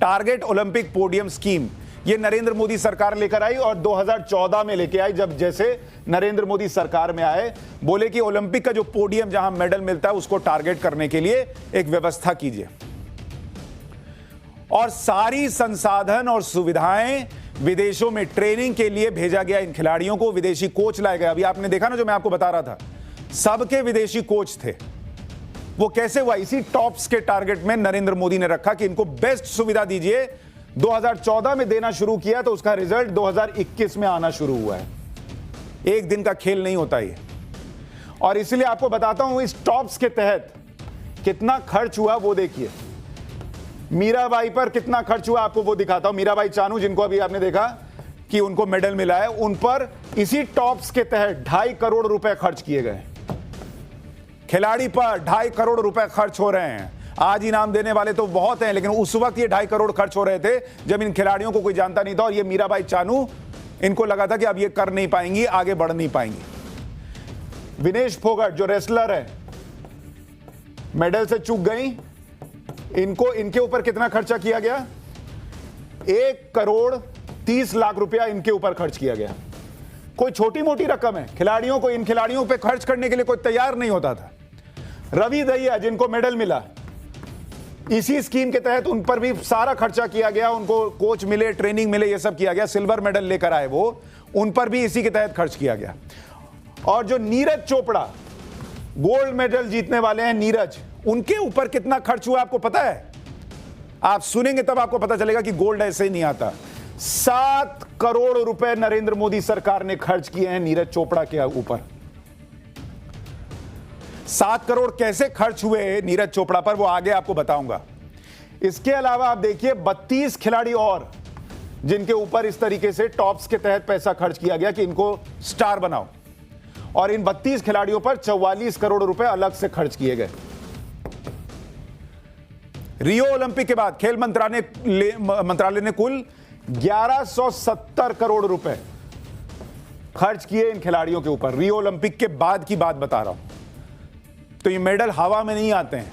Target Olympic podium scheme, ये नरेंद्र मोदी सरकार लेकर आई और 2014 में लेके आई। जब जैसे नरेंद्र मोदी सरकार में आए, बोले कि ओलंपिक का जो पोडियम जहां मेडल मिलता है उसको टारगेट करने के लिए एक व्यवस्था कीजिए और सारी संसाधन और सुविधाएं विदेशों में ट्रेनिंग के लिए भेजा गया। इन खिलाड़ियों को विदेशी कोच लाए गए। अभी आपने देखा ना, जो मैं आपको बता रहा था, सबके विदेशी कोच थे। वो कैसे हुआ? इसी टॉप्स के टारगेट में नरेंद्र मोदी ने रखा कि इनको बेस्ट सुविधा दीजिए। 2014 में देना शुरू किया तो उसका रिजल्ट 2021 में आना शुरू हुआ है। एक दिन का खेल नहीं होता ये। और इसलिए आपको बताता हूं इस टॉप्स के तहत कितना खर्च हुआ वो देखिए। मीराबाई पर कितना खर्च हुआ आपको वो दिखाता हूं। मीराबाई चानू, जिनको अभी आपने देखा कि उनको मेडल मिला है, उन पर इसी टॉप्स के तहत 2.5 करोड़ रुपए खर्च किए गए। खिलाड़ी पर 2.5 करोड़ रुपए खर्च हो रहे हैं। आज इनाम देने वाले तो बहुत हैं, लेकिन उस वक्त ये 2.5 करोड़ खर्च हो रहे थे जब इन खिलाड़ियों को कोई जानता नहीं था। और ये मीराबाई चानू, इनको लगा था कि अब ये कर नहीं पाएंगी, आगे बढ़ नहीं पाएंगी। विनेश फोगाट जो रेसलर है, मेडल से चूक गई। इनको, इनके ऊपर कितना खर्चा किया गया? 1 करोड़ 30 लाख रुपया इनके ऊपर खर्च किया गया। कोई छोटी मोटी रकम है? खिलाड़ियों को, इन खिलाड़ियों पे खर्च करने के लिए कोई तैयार नहीं होता था। रवि दहिया, जिनको मेडल मिला, इसी स्कीम के तहत उन पर भी सारा खर्चा किया गया। उनको कोच मिले, ट्रेनिंग मिले, ये सब किया गया। सिल्वर मेडल लेकर आए वो, उन पर भी इसी के तहत खर्च किया गया। और जो नीरज चोपड़ा गोल्ड मेडल जीतने वाले हैं, नीरज, उनके ऊपर कितना खर्च हुआ आपको पता है? आप सुनेंगे तब आपको पता चलेगा कि गोल्ड ऐसे ही नहीं आता। 7 करोड़ रुपए नरेंद्र मोदी सरकार ने खर्च किए हैं नीरज चोपड़ा के ऊपर। 7 करोड़ कैसे खर्च हुए नीरज चोपड़ा पर, वो आगे आपको बताऊंगा। इसके अलावा आप देखिए 32 खिलाड़ी और, जिनके ऊपर इस तरीके से टॉप्स के तहत पैसा खर्च किया गया कि इनको स्टार बनाओ। और इन 32 खिलाड़ियों पर 44 करोड़ रुपए अलग से खर्च किए गए। रियो ओलंपिक के बाद खेल मंत्रालय ने कुल 1170 करोड़ रुपए खर्च किए इन खिलाड़ियों के ऊपर। रियो ओलंपिक के बाद की बात बता रहा हूं। तो ये मेडल हवा में नहीं आते हैं।